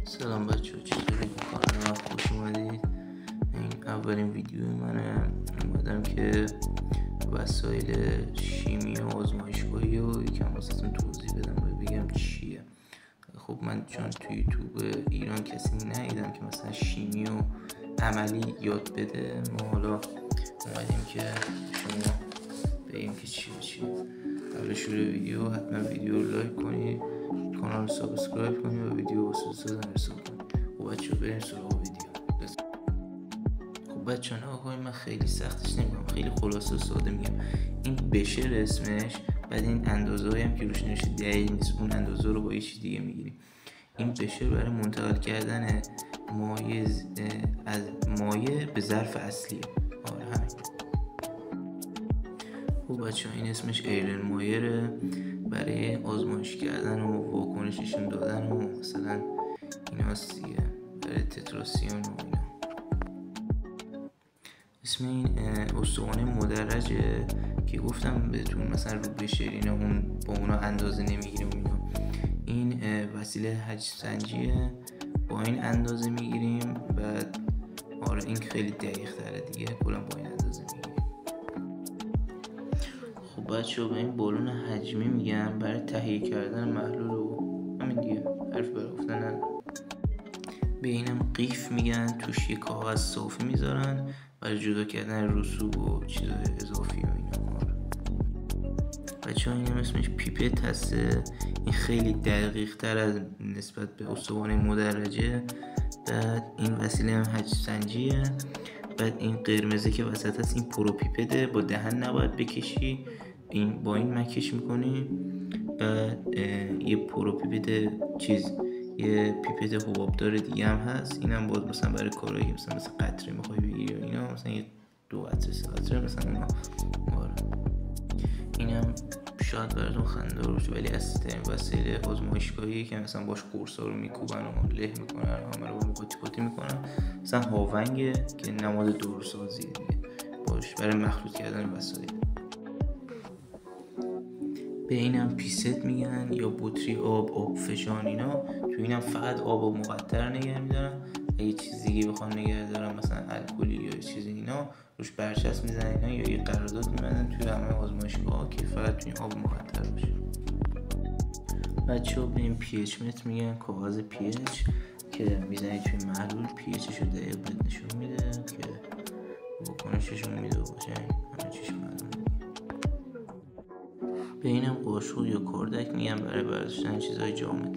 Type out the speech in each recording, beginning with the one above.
سلام بچه ها، چطوری؟ کانال من خوش اومدید. این اولین ویدیو منه. اومدم که وسایل شیمی و آزمایشگاهی و یکم واسهتون توضیح بدم و بگم چیه. خب من چون تو یوتیوب ایران کسی ندیدم که مثلا شیمی و عملی یاد بده، ما حالا اومدیم که شما بگیم که چیه. قبل شروع ویدیو حتما ویدیو رو لایک کنید، کانال رو سابسکرایب کنید و ویدیو واسه دوستاتون ارسال کنید. خب بچه ها بریم سراغ ویدیو. خب بچه ها نگاه کنید، من خیلی سختش نمیگم، خیلی خلاصه و ساده میگم. این بشر اسمش، بعد این اندازه هایی هم که روش نوشته دقیق نیست، اون اندازه رو با یه چیز دیگه میگیریم. این بشر برای منتقل کردن مایع از مایع به ظرف اصلیه. آره همین. خب بچه ها این اسمش ایرلن مایره، برای آزمایش کردن و واکنش نشون دادن و مثلا اینا دیگه، برای تتراسیون و اینا. اسم این استوانه مدرجه که گفتم بهتون مثلا رو بشر اینا اون با اونا اندازه نمیگیریم اینا. این وسیله حجم سنجیه، با این اندازه میگیریم. بعد آره این خیلی دقیق تره دیگه، کلا با این اندازه میگیریم. خب بچه ها به این بالون حجمی میگن برای تهیه کردن محلول و همین دیگه، حرف برای گفتن نداره. به اینم قیف میگن، توش یه کاغذ صافی میذارن برای جدا کردن رسوب و چیزای اضافی و اینا. بچه ها این هم اسمش پیپت هسته. این خیلی دقیق تر از نسبت به استوانه مدرجه. بعد این وسیله هم حجم سنجیه. بعد این قرمزه که وسط هست این پروپیپته، با دهن نباید بکشی، این با این مکش میکنی. بعد یه پروپیپت یه پیپت حبابدار دیگه هم هست، اینم باز مثلا برای کارهایی مثلا قطره میخوای بگیری و اینا، مثلا یه 2 قطره 3 قطره مثلا اونا. آره اینم شاید براتون خنده‌دار باشه، ولی اصلی‌ترین وسیله آزمایشگاهی که مثلا باش قرصا رو میکوبن و له میکنن، همه رو قاطی قاطی میکنن. مثلا هاونگه که نماد داروسازی دیگه، باش برای مخلوط کردن وسایل. به اینم پیست میگن یا بطری آب فشان اینا. تو اینم فقط آب و مقطر نگه میدارن. اگه چیز دیگه بخوام نگه دارن مثلا الکلی یا چیزی اینا، روش برچسب میزنن اینا یا یه قرارداد میبندن توی همه آزمایشگاه‌ها که فقط توی آب مقطر باشه. بچه‌ها به این پی اچ متر میگن، کاغذ پی اچ که میزنی توی محلول، پی اچش رو دقیق بهت نشون میده که واکنششون میده باشه، همه چیش معلومه. به اینم قاشق یا کاردک میگن، برای برداشتن چیزهای جامد.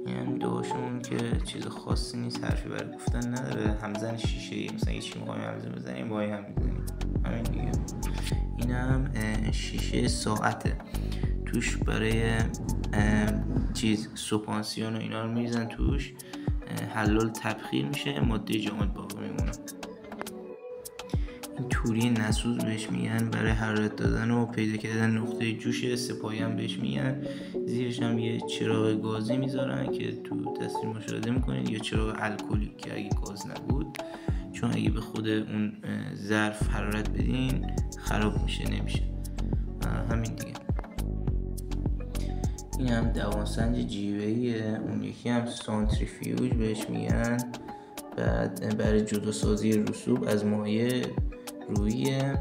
این داشون که چیز خاصی نیست، حرفی برای گفتن نداره. همزن شیشه، مثلا یه چی میخوایم همزن بزنیم با هم میزنیم، همین دیگه. این هم شیشه ساعته، توش برای سوپانسیون و اینا رو میریزن توش، حلال تبخیر میشه، ماده جامد باقی میمونه. این توری نسوز بهش میگن، برای حرارت دادن و پیدا کردن نقطه جوش. سپایی هم بهش میگن. زیرش هم یه چراغ گازی میذارن که تو تصویر مشاهده میکنید، یا چراغ الکلی که اگه گاز نبود، چون اگه به خود اون ظرف حرارت بدین خراب میشه، نمیشه. همین دیگه. این هم دواسنج جیوهیه، اون یکی هم سانتریفیوژ بهش میگن. بعد برای جدا سازی رسوب از مایع رویه.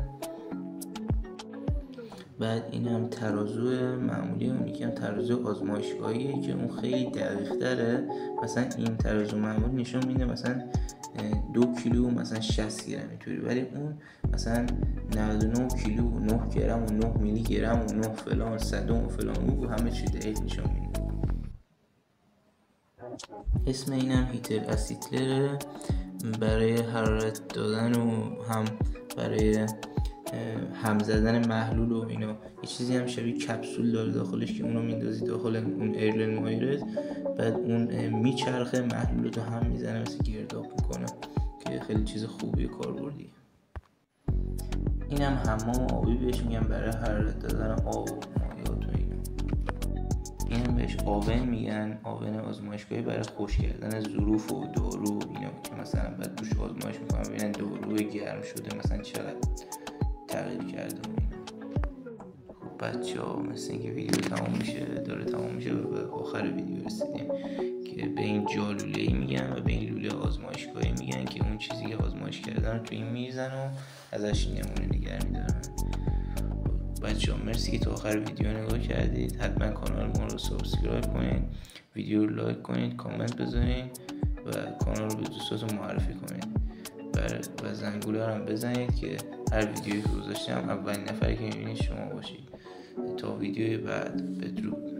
بعد این هم ترازو معمولی، اون یکی هم ترازو آزمایشگاهیه که اون خیلی دقیق تره. مثلا این ترازو معمولی نشون میده مثلا 2 کیلو مثلا 60 گرم اینطوری، ولی اون مثلا 99 کیلو 9 گرم و 9 میلی گرم و 9 فلان صدم و فلان و همه چی دقیق نشون میده. اسم اینم هیتر اسیتلره، برای حرارت دادن و هم برای هم زدن محلول و اینا. یه چیزی هم شبیه کپسول داره داخلش که اونو میندازی داخل اون ایرلن مایرت، بعد اون میچرخه محلول رو هم میزنه، مثل گرداب میکنه، که خیلی چیز خوبیه، کاربردیه. این هم حمام آبی بهش میگن، برای حرارت دادن آب و مایعات و اینا. این هم بهش آون میگن، آون آزمایشگاهی برای خشک کردن ظروف و دارو اینا، که مثلا بعد روش آزمایش میکنن ببینن داروی گرم شده مثلا چقدر تغییر کرده و اینا. خب بچه ها مثل اینکه ویدیو تمام میشه و به آخر ویدیو رسیدیم که به این جالوله‌ای میگن و به این لوله آزمایشگاهی میگن که اون چیزی که آزمایش کردن رو تو این میریزن و ازش نمونه نگه میدارن. بچه‌ها مرسی که تا آخر ویدیو نگاه کردید. حتما کانال ما رو سابسکرایب کنید، ویدیو رو لایک کنید، کامنت بذارید و کانال رو به دوستاتون معرفی کنید و زنگوله رو هم بزنید که هر ویدیویی که گذاشتم اولین نفری که میبینید شما باشید. تا ویدیوی بعد، بدرود.